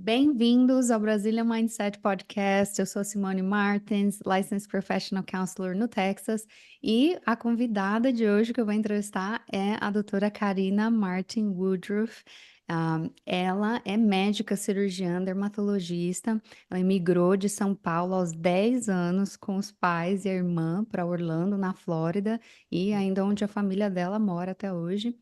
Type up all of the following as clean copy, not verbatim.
Bem-vindos ao Brazilian Mindset Podcast. Eu sou Simone Martins, Licensed Professional Counselor no Texas, e a convidada de hoje que eu vou entrevistar é a doutora Karina Martin Woodruff. Ela é médica cirurgiã dermatologista. Ela emigrou de São Paulo aos 10 anos com os pais e a irmã para Orlando, na Flórida, e ainda onde a família dela mora até hoje.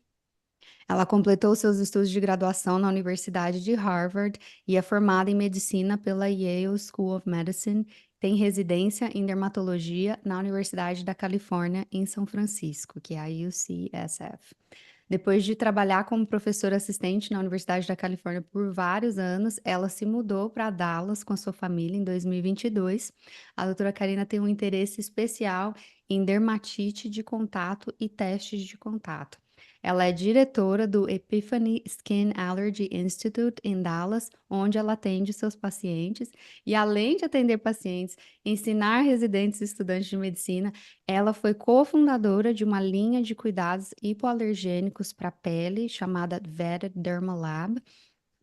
Ela completou seus estudos de graduação na Universidade de Harvard e é formada em medicina pela Yale School of Medicine. Tem residência em dermatologia na Universidade da Califórnia, em São Francisco, que é a UCSF. Depois de trabalhar como professora assistente na Universidade da Califórnia por vários anos, ela se mudou para Dallas com a sua família em 2022. A doutora Karina tem um interesse especial em dermatite de contato e testes de contato. Ela é diretora do Epiphany Skin Allergy Institute em Dallas, onde ela atende seus pacientes. E além de atender pacientes, ensinar residentes e estudantes de medicina, ela foi cofundadora de uma linha de cuidados hipoalergênicos para a pele chamada Vetted Dermalab,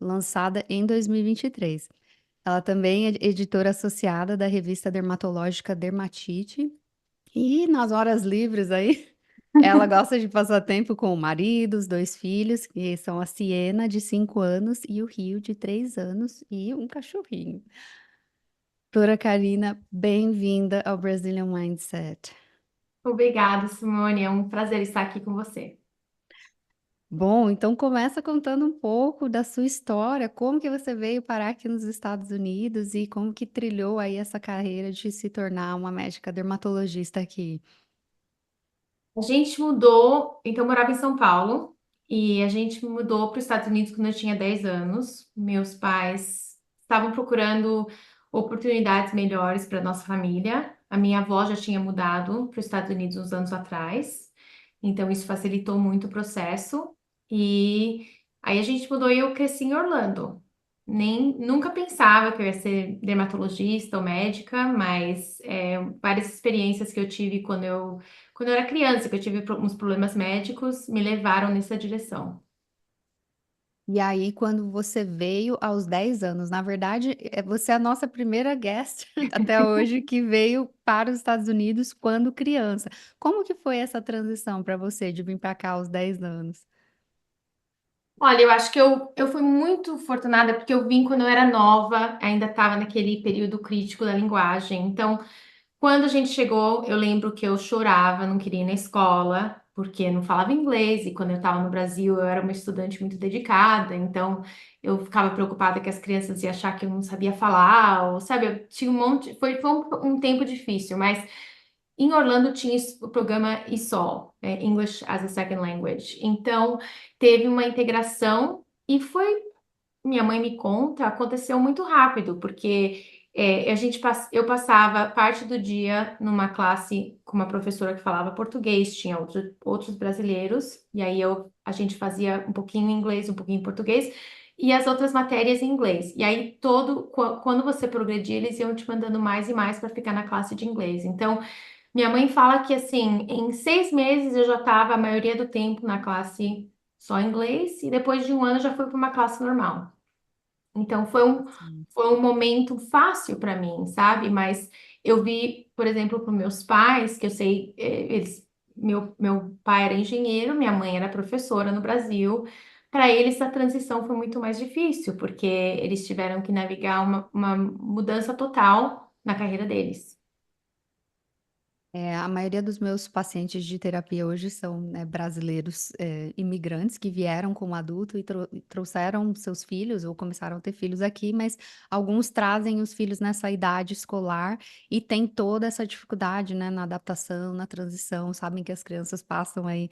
lançada em 2023. Ela também é editora associada da revista dermatológica Dermatite. E nas horas livres aí, ela gosta de passar tempo com o marido, os dois filhos, que são a Siena, de 5 anos, e o Rio, de 3 anos, e um cachorrinho. Doutora Karina, bem-vinda ao Brazilian Mindset. Obrigada, Simone. É um prazer estar aqui com você. Bom, então começa contando um pouco da sua história, como que você veio parar aqui nos Estados Unidos e como que trilhou aí essa carreira de se tornar uma médica dermatologista aqui. A gente mudou, então eu morava em São Paulo e a gente mudou para os Estados Unidos quando eu tinha 10 anos. Meus pais estavam procurando oportunidades melhores para nossa família. A minha avó já tinha mudado para os Estados Unidos uns anos atrás, então isso facilitou muito o processo. E aí a gente mudou e eu cresci em Orlando. Nunca pensava que eu ia ser dermatologista ou médica, mas várias experiências que eu tive quando eu era criança, que eu tive uns problemas médicos, me levaram nessa direção. E aí, quando você veio aos 10 anos, na verdade, você é a nossa primeira guest até hoje que veio para os Estados Unidos quando criança. Como que foi essa transição para você de vir para cá aos 10 anos? Olha, eu acho que eu fui muito afortunada porque eu vim quando eu era nova, ainda estava naquele período crítico da linguagem. Então, quando a gente chegou, eu lembro que eu chorava, não queria ir na escola, porque não falava inglês, e quando eu estava no Brasil, eu era uma estudante muito dedicada, então eu ficava preocupada que as crianças iam achar que eu não sabia falar, ou sabe, eu tinha um monte, foi um tempo difícil, mas em Orlando tinha o programa ESOL, English as a Second Language, então teve uma integração e foi minha mãe me conta, aconteceu muito rápido, porque eu passava parte do dia numa classe com uma professora que falava português, tinha outros brasileiros, e aí a gente fazia um pouquinho em inglês, um pouquinho em português, e as outras matérias em inglês. E aí quando você progredia, eles iam te mandando mais e mais para ficar na classe de inglês. Então, minha mãe fala que assim, em 6 meses eu já estava a maioria do tempo na classe só inglês, e depois de um ano eu já fui para uma classe normal. Então Sim. foi um momento fácil para mim, sabe? Mas eu vi, por exemplo, para meus pais, que eu sei, meu pai era engenheiro, minha mãe era professora no Brasil. Para eles a transição foi muito mais difícil, porque eles tiveram que navegar uma mudança total na carreira deles. A maioria dos meus pacientes de terapia hoje são, né, brasileiros, imigrantes que vieram como adulto e trouxeram seus filhos ou começaram a ter filhos aqui, mas alguns trazem os filhos nessa idade escolar e tem toda essa dificuldade, né, na adaptação, na transição, sabem que as crianças passam aí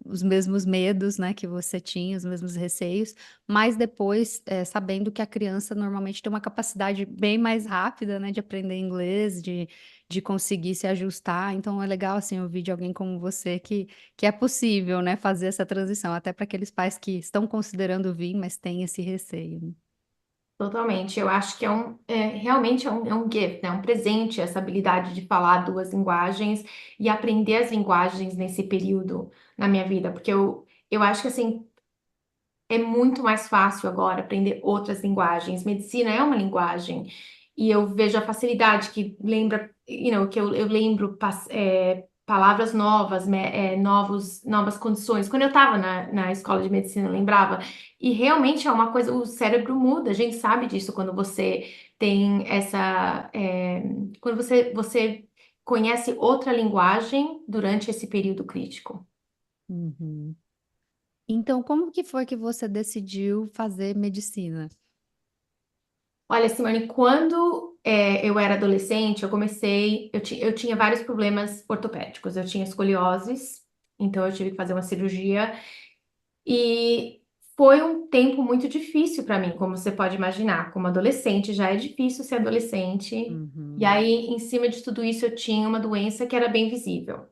os mesmos medos, né, que você tinha, os mesmos receios, mas depois, sabendo que a criança normalmente tem uma capacidade bem mais rápida, né, de aprender inglês, de conseguir se ajustar. Então é legal assim ouvir de alguém como você que é possível, né, fazer essa transição, até para aqueles pais que estão considerando vir, mas têm esse receio, né? Totalmente. Eu acho que realmente é um gift, né? Um presente, essa habilidade de falar duas linguagens e aprender as linguagens nesse período na minha vida. Porque eu acho que, assim, é muito mais fácil agora aprender outras linguagens. Medicina é uma linguagem. E eu vejo a facilidade que lembra, que eu lembro palavras novas, novas condições. Quando eu estava na escola de medicina, eu lembrava. E realmente é uma coisa, o cérebro muda, a gente sabe disso quando você tem quando você conhece outra linguagem durante esse período crítico. Uhum. Então, como que foi que você decidiu fazer medicina? Olha, Simone, quando eu era adolescente, eu tinha vários problemas ortopédicos. Eu tinha escolioses, então eu tive que fazer uma cirurgia e foi um tempo muito difícil para mim, como você pode imaginar. Como adolescente, já é difícil ser adolescente. E Uhum. aí, em cima de tudo isso, eu tinha uma doença que era bem visível.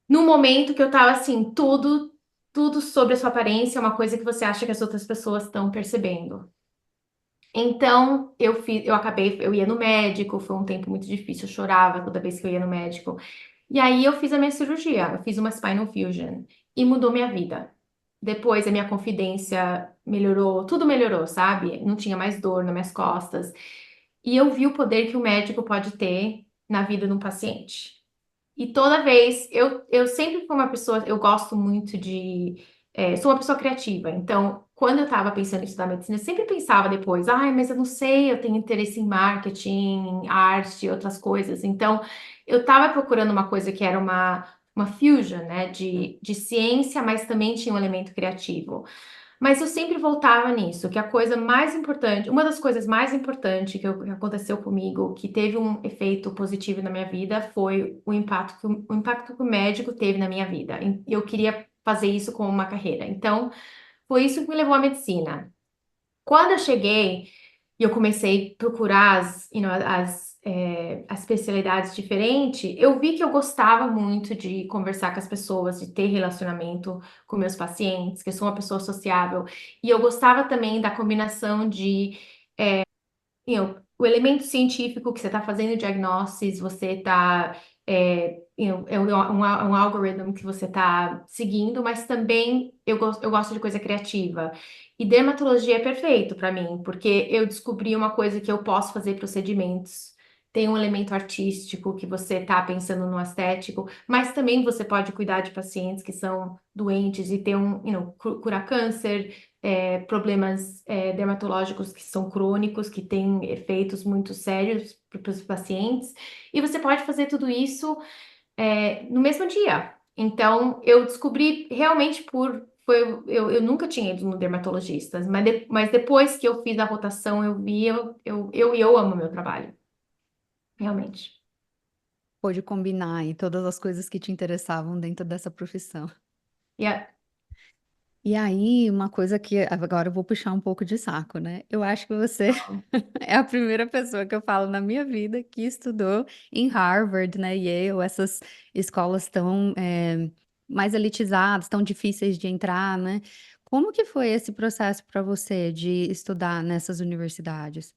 No momento que eu tava assim, tudo sobre a sua aparência é uma coisa que você acha que as outras pessoas estão percebendo. Então, eu ia no médico, foi um tempo muito difícil, eu chorava toda vez que eu ia no médico. E aí eu fiz a minha cirurgia, eu fiz uma spinal fusion e mudou minha vida. Depois a minha confidência melhorou, tudo melhorou, sabe? Não tinha mais dor nas minhas costas. E eu vi o poder que o médico pode ter na vida de um paciente. E toda vez, eu sempre fui uma pessoa, eu gosto muito sou uma pessoa criativa. Então, quando eu estava pensando em estudar medicina, eu sempre pensava depois, ai, mas eu não sei, eu tenho interesse em marketing, em arte, e outras coisas. Então, eu estava procurando uma coisa que era uma fusion, né, de ciência, mas também tinha um elemento criativo. Mas eu sempre voltava nisso, que a coisa mais importante, uma das coisas mais importantes que aconteceu comigo, que teve um efeito positivo na minha vida, foi o impacto que o médico teve na minha vida. E eu queria fazer isso como uma carreira. Então, foi isso que me levou à medicina. Quando eu cheguei e eu comecei a procurar as especialidades diferentes, eu vi que eu gostava muito de conversar com as pessoas, de ter relacionamento com meus pacientes, que eu sou uma pessoa sociável, e eu gostava também da combinação de o elemento científico que você está fazendo diagnósticos, você está um algoritmo que você está seguindo, mas também eu gosto de coisa criativa. E dermatologia é perfeito para mim, porque eu descobri uma coisa que eu posso fazer procedimentos. Tem um elemento artístico que você está pensando no estético, mas também você pode cuidar de pacientes que são doentes e ter curar câncer, problemas dermatológicos que são crônicos, que têm efeitos muito sérios para os pacientes, e você pode fazer tudo isso no mesmo dia. Então, eu descobri realmente eu nunca tinha ido no dermatologista, mas depois que eu fiz a rotação, eu vi, eu amo meu trabalho, realmente. Pôde combinar aí todas as coisas que te interessavam dentro dessa profissão. E a- E aí, uma coisa que agora eu vou puxar um pouco de saco, né? Eu acho que você é a primeira pessoa que eu falo na minha vida que estudou em Harvard, né, Yale, essas escolas tão mais elitizadas, tão difíceis de entrar, né? Como que foi esse processo para você de estudar nessas universidades?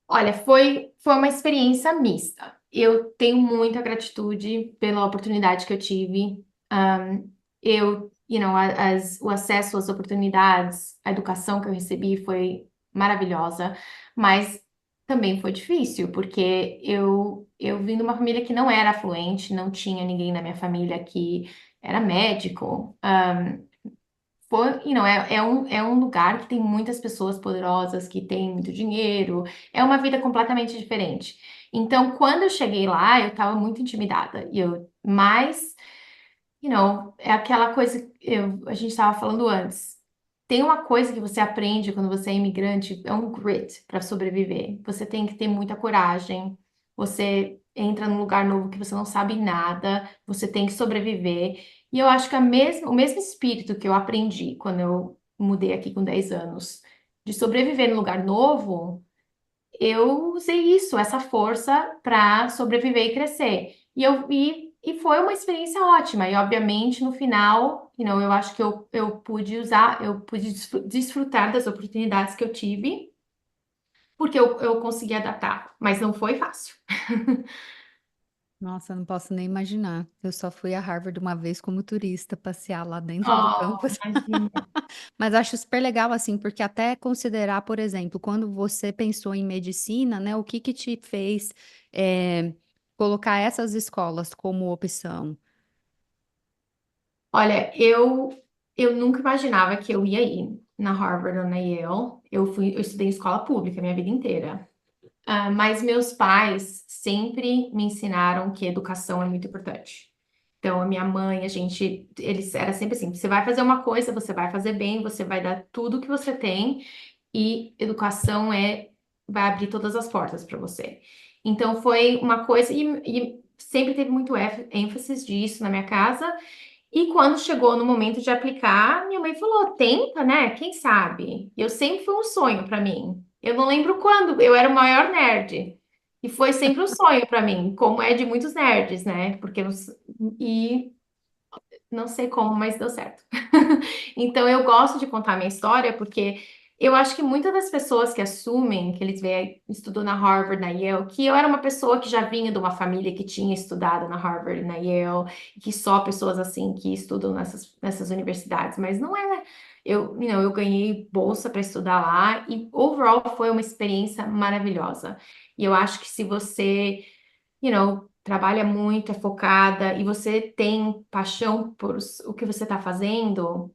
Olha, foi uma experiência mista. Eu tenho muita gratitude pela oportunidade que eu tive. O acesso às oportunidades, a educação que eu recebi foi maravilhosa, mas também foi difícil, porque eu vim de uma família que não era afluente, não tinha ninguém na minha família que era médico. É um lugar que tem muitas pessoas poderosas, que têm muito dinheiro, é uma vida completamente diferente. Então, quando eu cheguei lá, eu estava muito intimidada. Mas, é aquela coisa que a gente estava falando antes. Tem uma coisa que você aprende quando você é imigrante, é um grit para sobreviver. Você tem que ter muita coragem. Você entra num lugar novo que você não sabe nada, você tem que sobreviver. E eu acho que o mesmo espírito que eu aprendi quando eu mudei aqui com 10 anos, de sobreviver num lugar novo, eu usei isso, essa força para sobreviver e crescer. E foi uma experiência ótima. E obviamente no final, eu acho que eu pude desfrutar das oportunidades que eu tive, porque eu consegui adaptar, mas não foi fácil. Nossa, eu não posso nem imaginar. Eu só fui a Harvard uma vez como turista, passear lá dentro do Oh, campus. imagina. Mas acho super legal, assim, porque até considerar, por exemplo, quando você pensou em medicina, né, o que que te fez é, colocar essas escolas como opção? Olha, eu nunca imaginava que eu ia ir na Harvard ou na Yale. Eu estudei em escola pública minha vida inteira. Mas meus pais sempre me ensinaram que educação é muito importante. Então, a minha mãe, eles era sempre assim: você vai fazer uma coisa, você vai fazer bem, você vai dar tudo que você tem, e educação vai abrir todas as portas para você. Então, foi uma coisa, e sempre teve muito ênfase disso na minha casa. E quando chegou no momento de aplicar, minha mãe falou: tenta, né? Quem sabe? E eu sempre foi um sonho para mim. Eu não lembro quando, eu era o maior nerd. E foi sempre um sonho para mim, como é de muitos nerds, né? E não sei como, mas deu certo. Então eu gosto de contar a minha história porque eu acho que muitas das pessoas que assumem que eles veio, estudou na Harvard, na Yale, que eu era uma pessoa que já vinha de uma família que tinha estudado na Harvard e na Yale, que só pessoas assim que estudam nessas universidades, mas não é. Eu ganhei bolsa para estudar lá e overall foi uma experiência maravilhosa. E eu acho que se você trabalha muito, é focada e você tem paixão por o que você está fazendo,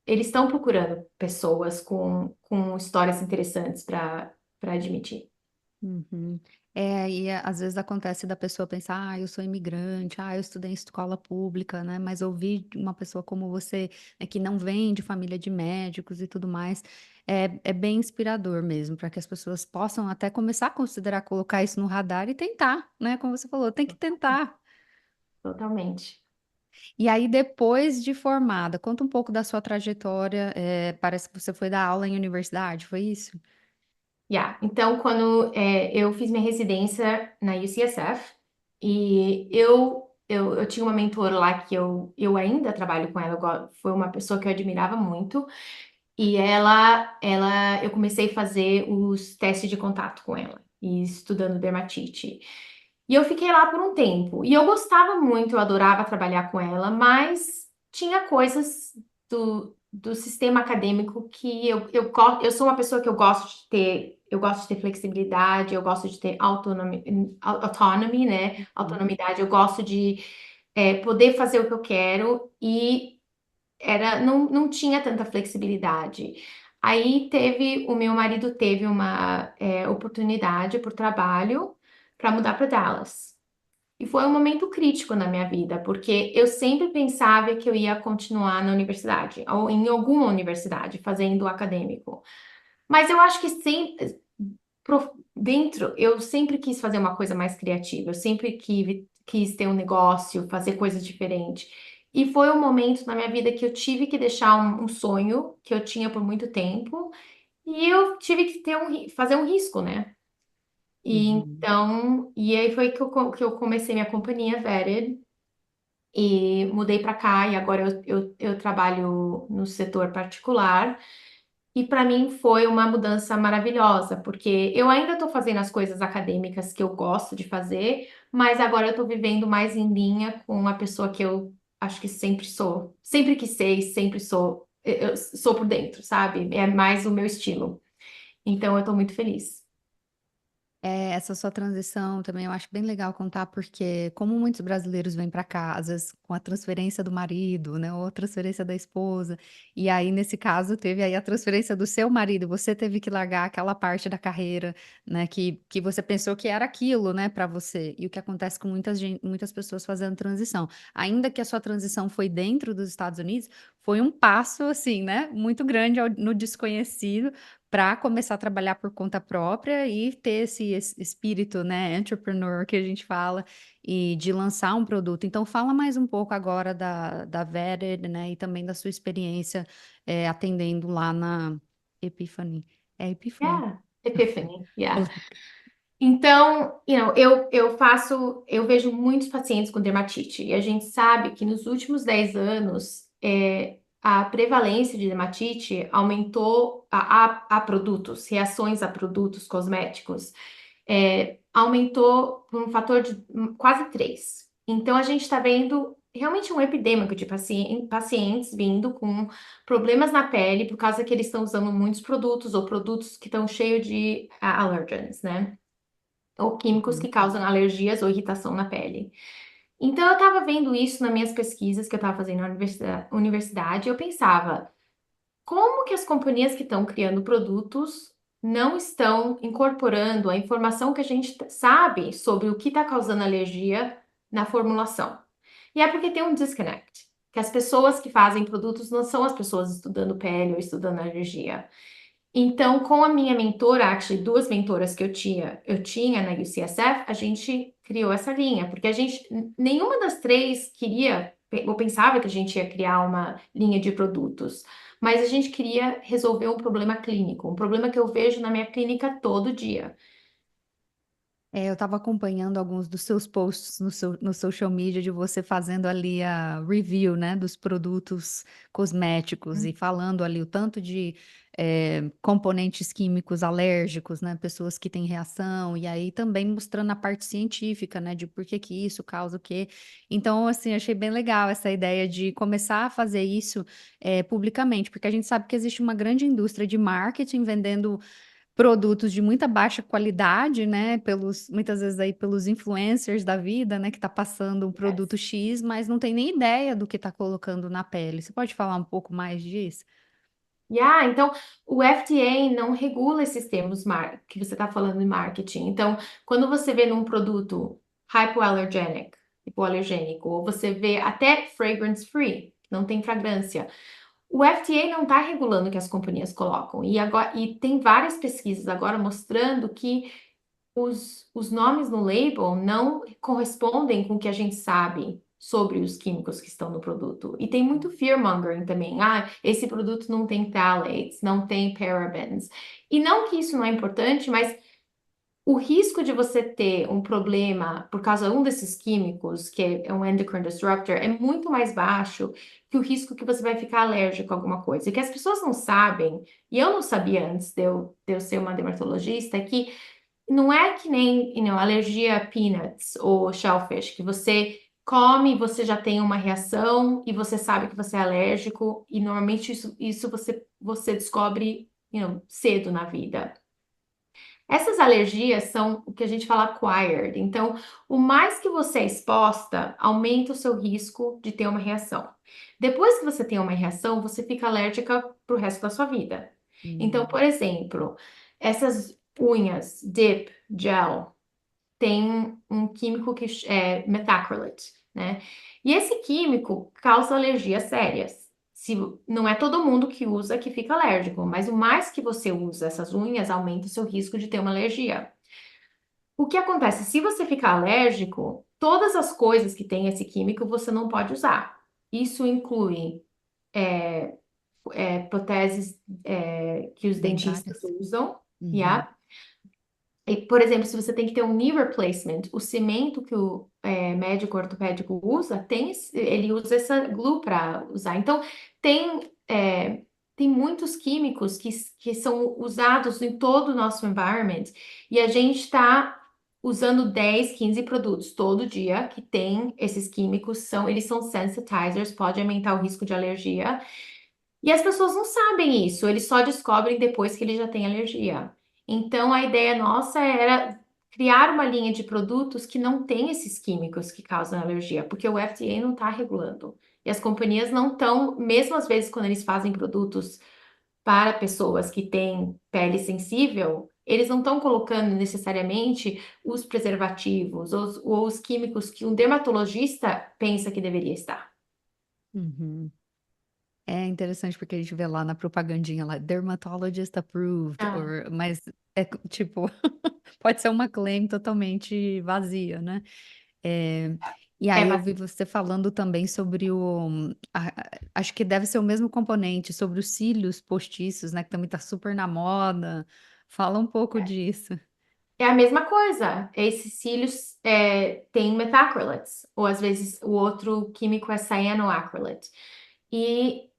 eles estão procurando pessoas com histórias interessantes para admitir. Uhum. É, e às vezes acontece da pessoa pensar, eu sou imigrante, eu estudei em escola pública, né? Mas ouvir de uma pessoa como você, né, que não vem de família de médicos e tudo mais, é bem inspirador mesmo, para que as pessoas possam até começar a considerar colocar isso no radar e tentar, né? Como você falou, tem que tentar. Totalmente. E aí, depois de formada, conta um pouco da sua trajetória. Parece que você foi dar aula em universidade, foi isso? Yeah. Então, quando eu fiz minha residência na UCSF, e eu tinha uma mentora lá que eu ainda trabalho com ela, foi uma pessoa que eu admirava muito, e eu comecei a fazer os testes de contato com ela, e estudando dermatite. E eu fiquei lá por um tempo. E eu gostava muito, eu adorava trabalhar com ela, mas tinha coisas do sistema acadêmico que eu sou uma pessoa que eu gosto de ter flexibilidade, eu gosto de ter autonomy, né? Uhum. Autonomidade, eu gosto de poder fazer o que eu quero e não tinha tanta flexibilidade. Aí o meu marido teve uma oportunidade por trabalho para mudar para Dallas. E foi um momento crítico na minha vida, porque eu sempre pensava que eu ia continuar na universidade, ou em alguma universidade, fazendo acadêmico. Mas eu acho que sempre, dentro, eu sempre quis fazer uma coisa mais criativa, eu sempre quis ter um negócio, fazer coisas diferentes. E foi um momento na minha vida que eu tive que deixar um sonho que eu tinha por muito tempo, e eu tive que fazer um risco, né? Uhum. E aí foi que eu comecei minha companhia Vetted e mudei para cá e agora eu trabalho no setor particular. E para mim foi uma mudança maravilhosa, porque eu ainda estou fazendo as coisas acadêmicas que eu gosto de fazer, mas agora eu estou vivendo mais em linha com uma pessoa que eu acho que sempre sou, sempre que sei, sempre sou, eu sou por dentro, sabe? É mais o meu estilo. Então eu estou muito feliz. Essa sua transição também eu acho bem legal contar, porque como muitos brasileiros vêm para cá, às vezes com a transferência do marido, né, ou a transferência da esposa, e aí nesse caso teve aí a transferência do seu marido, você teve que largar aquela parte da carreira, né, que você pensou que era aquilo, né, para você, e o que acontece com muitas pessoas fazendo transição, ainda que a sua transição foi dentro dos Estados Unidos, foi um passo assim, né, muito grande no desconhecido, para começar a trabalhar por conta própria e ter esse espírito, né, entrepreneur que a gente fala, e de lançar um produto. Então, fala mais um pouco agora da Vetted, né, e também da sua experiência atendendo lá na Epiphany. É Epiphany. Yeah, Epiphany, yeah. Então, eu vejo muitos pacientes com dermatite e a gente sabe que nos últimos 10 anos a prevalência de dermatite aumentou a produtos, reações a produtos cosméticos. aumentou por um fator de quase 3. Então, a gente está vendo realmente um epidêmico de pacientes vindo com problemas na pele por causa que eles estão usando muitos produtos ou produtos que estão cheios de allergens, né? Ou químicos que Uhum. causam alergias ou irritação na pele. Então, eu estava vendo isso nas minhas pesquisas que eu estava fazendo na universidade, e eu pensava, como que as companhias que estão criando produtos não estão incorporando a informação que a gente sabe sobre o que está causando alergia na formulação? E é porque tem um disconnect, que as pessoas que fazem produtos não são as pessoas estudando pele ou estudando alergia. Então, com a minha mentora, actually, duas mentoras que eu tinha na UCSF, a gente criou essa linha, porque nenhuma das três queria, ou pensava que a gente ia criar uma linha de produtos, mas a gente queria resolver um problema clínico, um problema que eu vejo na minha clínica todo dia. Eu estava acompanhando alguns dos seus posts no social media de você fazendo ali a review, né, dos produtos cosméticos e falando ali o tanto de componentes químicos alérgicos, né, pessoas que têm reação, e aí também mostrando a parte científica, né, de por que que isso causa o quê. Então, assim, achei bem legal essa ideia de começar a fazer isso publicamente, porque a gente sabe que existe uma grande indústria de marketing vendendo produtos de muita baixa qualidade, né, muitas vezes aí pelos influencers da vida, né, que tá passando um produto Yes. X, mas não tem nem ideia do que tá colocando na pele. Você pode falar um pouco mais disso? Então, o FDA não regula esses termos que você está falando em marketing. Então, quando você vê num produto hypoallergenic, hipoalergênico, ou você vê até fragrance free, não tem fragrância, o FDA não está regulando o que as companhias colocam. E tem várias pesquisas agora mostrando que os nomes no label não correspondem com o que a gente sabe sobre os químicos que estão no produto. E tem muito fear-mongering também. Esse produto não tem phthalates, não tem parabens. E não que isso não é importante, mas o risco de você ter um problema por causa de um desses químicos, que é um endocrine disruptor, é muito mais baixo que o risco que você vai ficar alérgico a alguma coisa. E que as pessoas não sabem, e eu não sabia antes de eu ser uma dermatologista, é que não é que nem, alergia a peanuts ou shellfish, que você come e você já tem uma reação e você sabe que você é alérgico, e normalmente isso você descobre, cedo na vida. Essas alergias são o que a gente fala acquired. Então, o mais que você é exposta, aumenta o seu risco de ter uma reação. Depois que você tem uma reação, você fica alérgica pro resto da sua vida. Então, Uhum. por exemplo, essas unhas Dip Gel tem um químico que é methacrylate, né? E esse químico causa alergias sérias. Se, não é todo mundo que usa que fica alérgico, mas o mais que você usa essas unhas, aumenta o seu risco de ter uma alergia. O que acontece? Se você ficar alérgico, todas as coisas que tem esse químico você não pode usar. Isso inclui proteses que os dentistas Dentárias? usam, Uhum. yeah? E, por exemplo, se você tem que ter um knee replacement, o cimento que o médico ortopédico usa, ele usa essa glue para usar. Então, tem, tem muitos químicos que são usados em todo o nosso environment e a gente está usando 10, 15 produtos todo dia que tem esses químicos, eles são sensitizers, pode aumentar o risco de alergia. E as pessoas não sabem isso, eles só descobrem depois que eles já têm alergia. Então, a ideia nossa era criar uma linha de produtos que não tem esses químicos que causam alergia, porque o FDA não está regulando. E as companhias não estão, mesmo às vezes quando eles fazem produtos para pessoas que têm pele sensível, eles não estão colocando necessariamente os preservativos ou os químicos que um dermatologista pensa que deveria estar. Uhum. É interessante porque a gente vê lá na propagandinha lá, dermatologist approved, Ah, mas tipo, pode ser uma claim totalmente vazia, né? É, e é, aí eu vi você falando também sobre acho que deve ser o mesmo componente, sobre os cílios postiços, né? Que também tá super na moda. Fala um pouco disso. É a mesma coisa. Esses cílios têm metacrylates, ou às vezes o outro químico é cyanoacrylate. E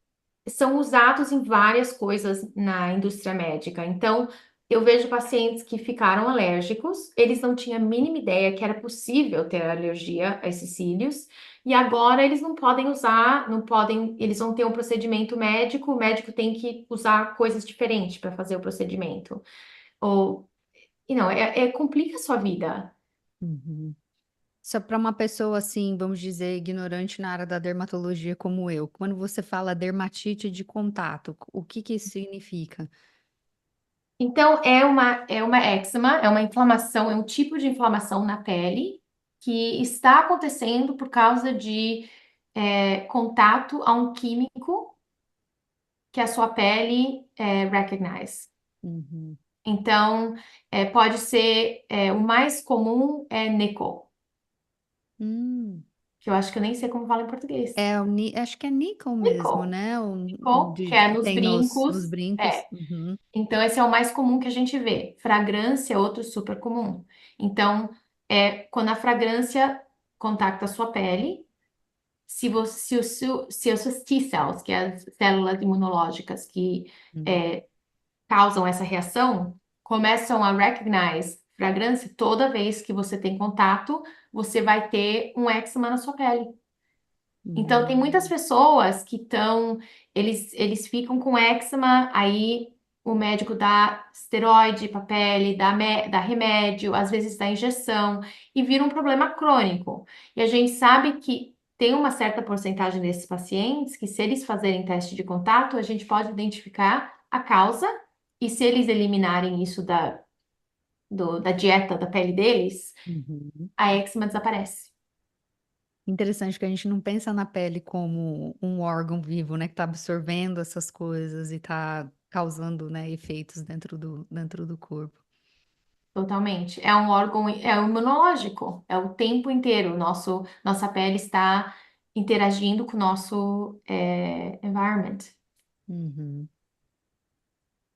são usados em várias coisas na indústria médica. Então, Eu vejo pacientes que ficaram alérgicos, eles não tinham a mínima ideia que era possível ter alergia a esses cílios, e agora eles não podem usar, não podem, eles vão ter um procedimento médico, o médico tem que usar coisas diferentes para fazer o procedimento. Ou, e não, complica a sua vida. Uhum. Só para uma pessoa assim, vamos dizer, ignorante na área da dermatologia como eu, quando você fala dermatite de contato, o que que isso significa? Então, é uma eczema, é uma inflamação, é um tipo de inflamação na pele que está acontecendo por causa de contato a um químico que a sua pele recognize. Uhum. Então, pode ser, o mais comum é níquel, Hum. que eu acho que eu nem sei como fala em português. Acho que é níquel mesmo, Níquel, né? que é Que nos tem nos brincos. brincos. Uhum. Então, esse é o mais comum que a gente vê. Fragrância é outro super comum. Então, quando a fragrância contacta a sua pele, se os seus T-cells, que é as células imunológicas que Uhum. é, causam essa reação, começam a recognize fragrância, toda vez que você tem contato, você vai ter um eczema na sua pele. Então, tem muitas Uhum. pessoas que estão, eles ficam com eczema, aí o médico dá esteroide para pele, dá remédio, às vezes dá injeção, e vira um problema crônico. E a gente sabe que tem uma certa porcentagem desses pacientes que, se eles fazerem teste de contato, a gente pode identificar a causa, e se eles eliminarem isso da dieta da pele deles, Uhum. a eczema desaparece. Interessante que a gente não pensa na pele como um órgão vivo, né, que está absorvendo essas coisas e está causando, né, efeitos dentro do corpo. Totalmente. É um órgão, é um imunológico, é o tempo inteiro. Nossa pele está interagindo com o nosso environment. Uhum.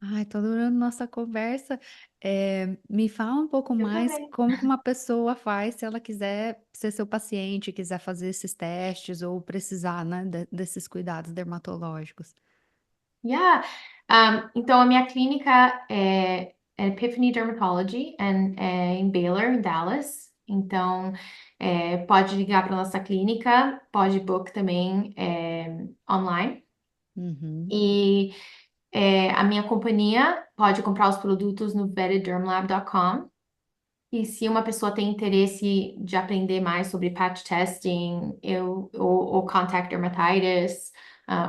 Ai, tô adorando nossa conversa. Me fala um pouco Eu mais também. como que uma pessoa faz se ela quiser ser seu paciente, quiser fazer esses testes ou precisar, né, desses cuidados dermatológicos. Yeah. Então, a minha clínica é Epiphany Dermatology, em Baylor, em Dallas. Então, pode ligar para nossa clínica, pode book também online. Uhum. E a minha companhia pode comprar os produtos no veteddermlab.com. E se uma pessoa tem interesse de aprender mais sobre patch testing, ou contact dermatitis,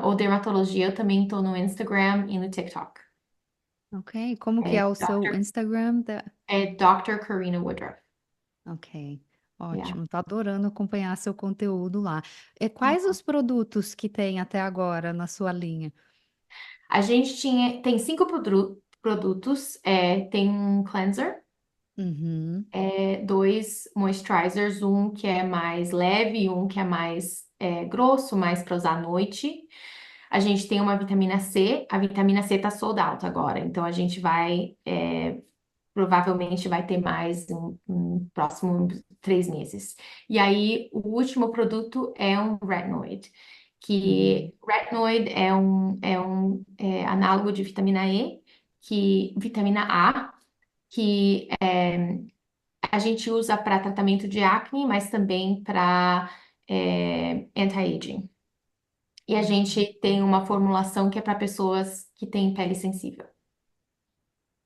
ou dermatologia, eu também estou no Instagram e no TikTok. Ok, como que É é o seu Dr. Instagram? Dr. Karina Woodruff. Ok, Yeah. ótimo. Tô adorando acompanhar seu conteúdo lá. Quais os produtos que tem até agora na sua linha? A gente tem 5 produtos. Tem um cleanser, Uhum. dois moisturizers, um que é mais leve e um que é mais grosso, mais para usar à noite. A gente tem uma vitamina C, a vitamina C tá sold out agora, então a gente provavelmente vai ter mais um próximo 3 meses. E aí, o último produto é um retinoid, Uhum. que retinoid é um análogo de vitamina E, vitamina A, que a gente usa para tratamento de acne, mas também para anti-aging. E a Uhum. gente tem uma formulação que é para pessoas que têm pele sensível.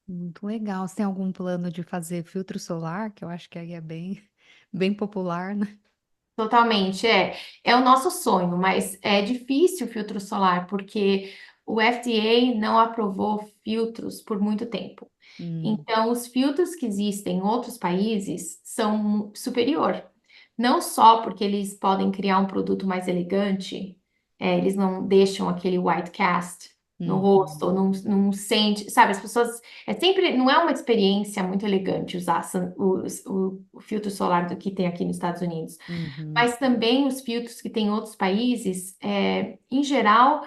Muito legal. Você tem algum plano de fazer filtro solar? Que eu acho que aí é bem, bem popular, né? Totalmente, é o nosso sonho, mas é difícil o filtro solar, porque o FDA não aprovou filtros por muito tempo. Hum. Então, os filtros que existem em outros países são superior. Não só porque eles podem criar um produto mais elegante, eles não deixam aquele white cast no Uhum. rosto, não sente, sabe? As pessoas, não é uma experiência muito elegante usar o filtro solar do que tem aqui nos Estados Unidos. Uhum. Mas também os filtros que tem em outros países, em geral,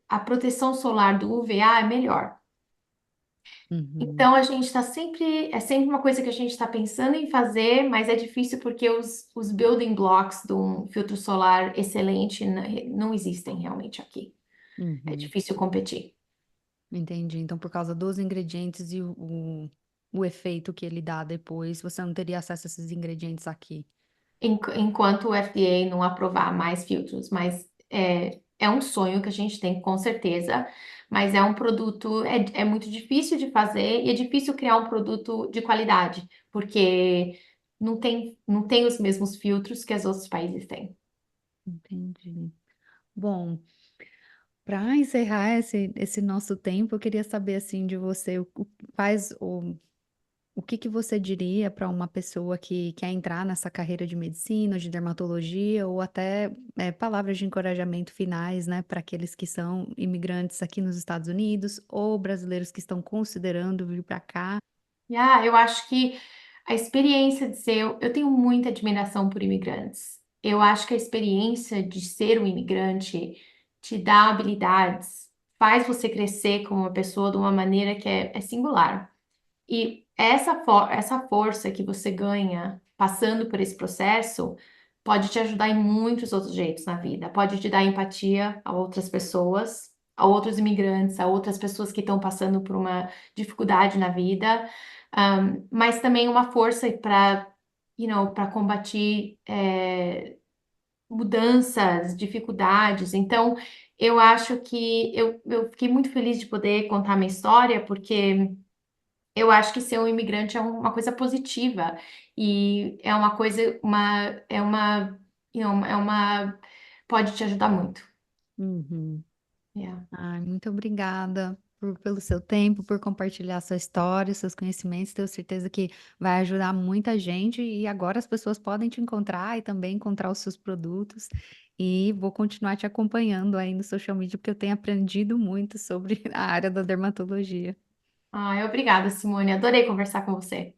a proteção solar do UVA é melhor. Uhum. Então a gente está é sempre uma coisa que a gente está pensando em fazer, mas é difícil porque os building blocks de um filtro solar excelente não existem realmente aqui. É Uhum. difícil competir. Entendi. Então, por causa dos ingredientes e o efeito que ele dá depois, você não teria acesso a esses ingredientes aqui. Enquanto o FDA não aprovar mais filtros, mas é um sonho que a gente tem, com certeza, mas é um produto, é muito difícil de fazer e é difícil criar um produto de qualidade, porque não tem os mesmos filtros que os outros países têm. Entendi. Bom, para encerrar esse nosso tempo, eu queria saber assim de você, quais o que que você diria para uma pessoa que quer entrar nessa carreira de medicina, de dermatologia, ou até palavras de encorajamento finais, né, para aqueles que são imigrantes aqui nos Estados Unidos, ou brasileiros que estão considerando vir para cá? Eu acho que a experiência de ser, eu tenho muita admiração por imigrantes. Eu acho que a experiência de ser um imigrante te dá habilidades, faz você crescer como uma pessoa de uma maneira que é singular. E essa força que você ganha passando por esse processo pode te ajudar em muitos outros jeitos na vida. Pode te dar empatia a outras pessoas, a outros imigrantes, a outras pessoas que estão passando por uma dificuldade na vida, mas também uma força para combater mudanças, dificuldades. Então, eu acho que eu fiquei muito feliz de poder contar minha história, porque eu acho que ser um imigrante é uma coisa positiva e é uma coisa, pode te ajudar muito. Uhum. Yeah. Ai, muito obrigada pelo seu tempo, por compartilhar sua história, seus conhecimentos. Tenho certeza que vai ajudar muita gente e agora as pessoas podem te encontrar e também encontrar os seus produtos. E vou continuar te acompanhando aí no social media, porque eu tenho aprendido muito sobre a área da dermatologia. Obrigada, Simone. Adorei conversar com você.